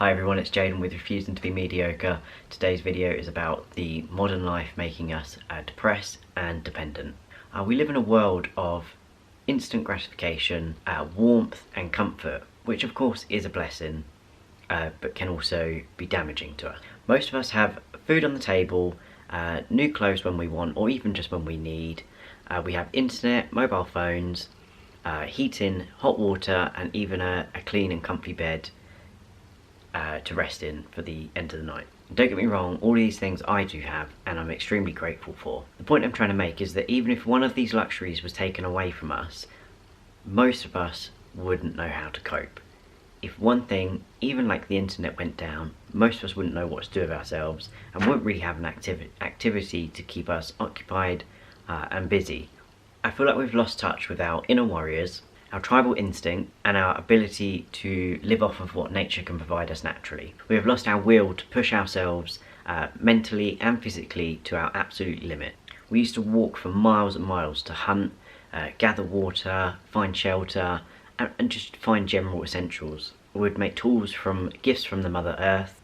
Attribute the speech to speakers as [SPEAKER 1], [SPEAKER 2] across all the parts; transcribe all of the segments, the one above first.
[SPEAKER 1] Hi everyone, it's Jaden with Refusing to be Mediocre. Today's video is about the modern life making us depressed and dependent. We live in a world of instant gratification, warmth and comfort, which of course is a blessing, but can also be damaging to us. Most of us have food on the table, new clothes when we want, or even just when we need. We have internet, mobile phones, heating, hot water, and even a clean and comfy bed to rest in for the end of the night. Don't get me wrong, all these things I do have and I'm extremely grateful for. The point I'm trying to make is that even if one of these luxuries was taken away from us, most of us wouldn't know how to cope. If one thing, even like the internet, went down, most of us wouldn't know what to do with ourselves and wouldn't really have an activity to keep us occupied and busy. I feel like we've lost touch with our inner warriors, our tribal instinct, and our ability to live off of what nature can provide us naturally. We have lost our will to push ourselves mentally and physically to our absolute limit. We used to walk for miles and miles to hunt, gather water, find shelter, and just find general essentials. We would make tools from gifts from the Mother Earth.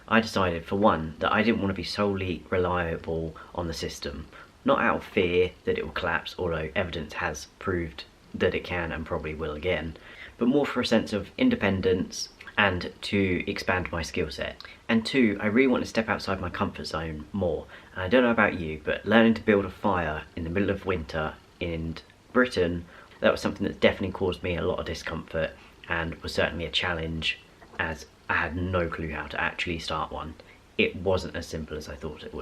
[SPEAKER 1] I decided, for one, that I didn't want to be solely reliable on the system. Not out of fear that it will collapse, although evidence has proved that it can and probably will again, but more for a sense of independence and to expand my skill set. And two, I really want to step outside my comfort zone more. And I don't know about you, but learning to build a fire in the middle of winter in Britain, that was something that definitely caused me a lot of discomfort and was certainly a challenge, as I had no clue how to actually start one. It wasn't as simple as I thought it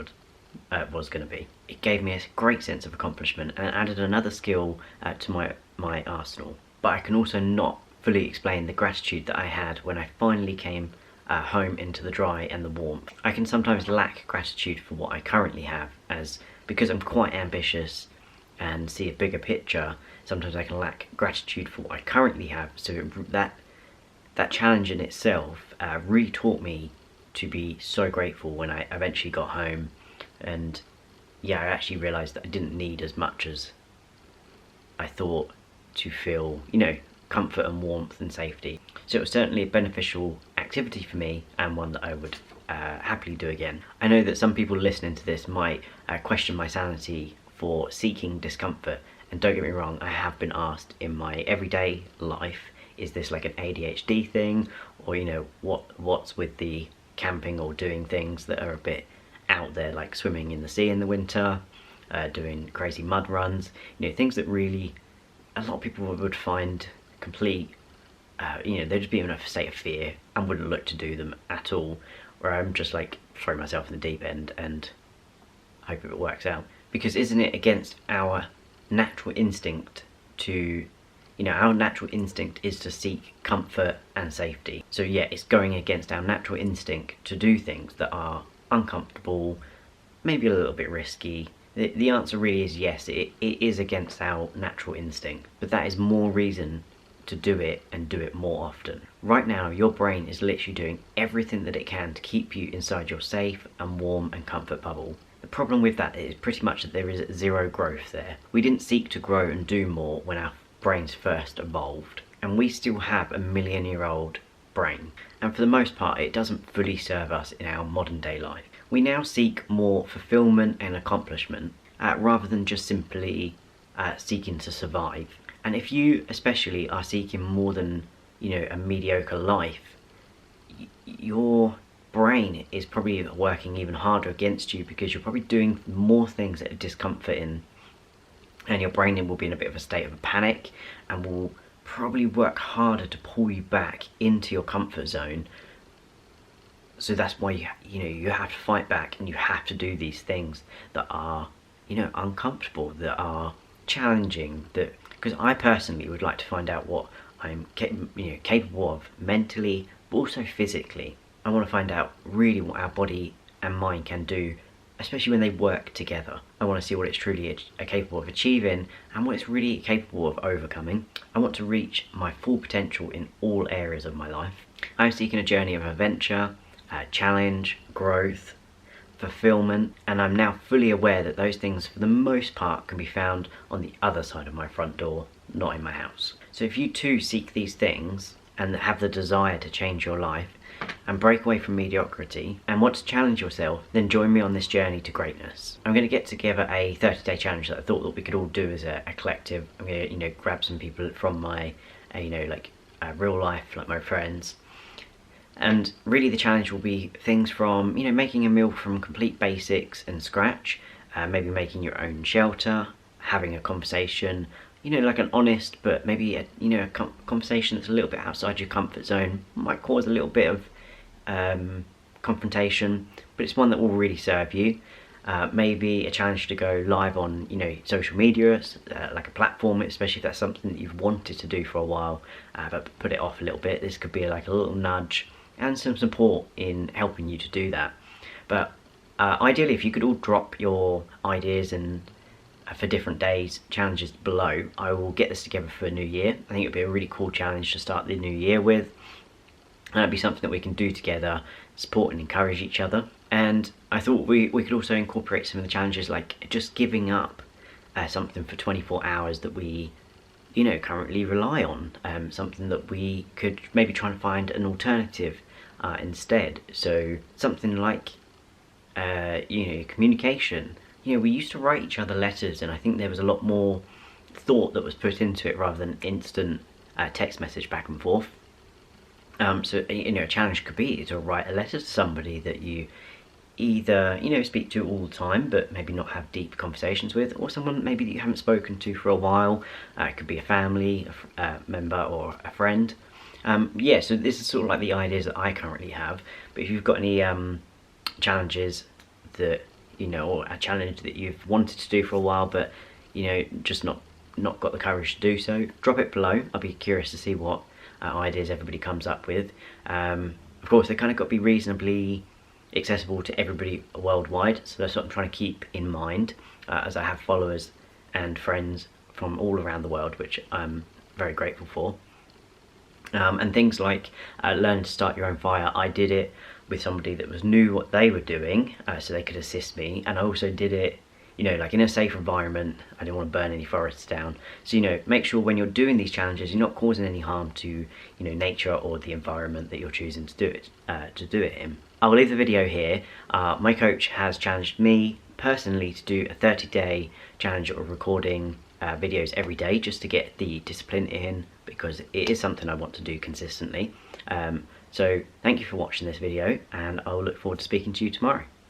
[SPEAKER 1] was going to be. It gave me a great sense of accomplishment and added another skill to my arsenal. But I can also not fully explain the gratitude that I had when I finally came home into the dry and the warmth. I can sometimes lack gratitude for what I currently have, as because I'm quite ambitious and see a bigger picture, sometimes I can lack gratitude for what I currently have. So that challenge in itself really taught me to be so grateful when I eventually got home. And yeah, I actually realised that I didn't need as much as I thought to feel, comfort and warmth and safety. So it was certainly a beneficial activity for me, and one that I would happily do again. I know that some people listening to this might question my sanity for seeking discomfort, and don't get me wrong, I have been asked in my everyday life, is this like an ADHD thing, or what's with the camping or doing things that are a bit out there, like swimming in the sea in the winter, doing crazy mud runs, things that really a lot of people would find complete, they'd just be in a state of fear and wouldn't look to do them at all, where I'm just like throw myself in the deep end and hope it works out. Because isn't it against our natural instinct to, our natural instinct is to seek comfort and safety. So yeah, it's going against our natural instinct to do things that are uncomfortable, maybe a little bit risky. The answer really is yes, it is against our natural instinct, but that is more reason to do it and do it more often. Right now, your brain is literally doing everything that it can to keep you inside your safe and warm and comfort bubble. The problem with that is pretty much that there is zero growth there. We didn't seek to grow and do more when our brains first evolved, and we still have a million-year-old brain, and for the most part it doesn't fully serve us in our modern day life. We now seek more fulfillment and accomplishment rather than just simply seeking to survive. And if you especially are seeking more than a mediocre life, your brain is probably working even harder against you, because you're probably doing more things that are discomforting, and your brain will be in a bit of a state of panic and will probably work harder to pull you back into your comfort zone. So that's why you have to fight back, and you have to do these things that are uncomfortable, that are challenging, because I personally would like to find out what I'm capable of mentally, but also physically. I want to find out really what our body and mind can do, especially when they work together. I want to see what it's truly capable of achieving and what it's really capable of overcoming. I want to reach my full potential in all areas of my life. I'm seeking a journey of adventure, challenge, growth, fulfillment, and I'm now fully aware that those things for the most part can be found on the other side of my front door, not in my house. So if you too seek these things and have the desire to change your life, and break away from mediocrity and want to challenge yourself, then join me on this journey to greatness. I'm going to get together a 30-day challenge that I thought that we could all do as a collective. I'm going to, grab some people from my, real life, like my friends. And really the challenge will be things from, making a meal from complete basics and scratch, maybe making your own shelter, having a conversation, like an honest, but maybe a conversation that's a little bit outside your comfort zone. Might cause a little bit of confrontation, but it's one that will really serve you. Maybe a challenge to go live on, social media, like a platform, especially if that's something that you've wanted to do for a while, but put it off a little bit. This could be like a little nudge and some support in helping you to do that. But ideally, if you could all drop your ideas and for different days, challenges below, I will get this together for New Year. I think it would be a really cool challenge to start the new year with. And it'd be something that we can do together, support and encourage each other. And I thought we could also incorporate some of the challenges, like just giving up something for 24 hours that we currently rely on, something that we could maybe try and find an alternative instead. So something like communication. We used to write each other letters, and I think there was a lot more thought that was put into it rather than instant text message back and forth. So a challenge could be to write a letter to somebody that you either speak to all the time but maybe not have deep conversations with, or someone maybe that you haven't spoken to for a while. It could be a family member or a friend. So this is sort of like the ideas that I currently have, but if you've got any challenges that or a challenge that you've wanted to do for a while but just not got the courage to do so, drop it below. I'll be curious to see what ideas everybody comes up with. Of course, they kind of got to be reasonably accessible to everybody worldwide, so that's what I'm trying to keep in mind, as I have followers and friends from all around the world, which I'm very grateful for. And things like learn to start your own fire. I did it with somebody that knew what they were doing, so they could assist me, and I also did it like in a safe environment. I didn't want to burn any forests down. So make sure when you're doing these challenges you're not causing any harm to nature or the environment that you're choosing to do it in. I'll leave the video here. My coach has challenged me personally to do a 30-day challenge of recording videos every day, just to get the discipline in, because it is something I want to do consistently. So thank you for watching this video, and I'll look forward to speaking to you tomorrow.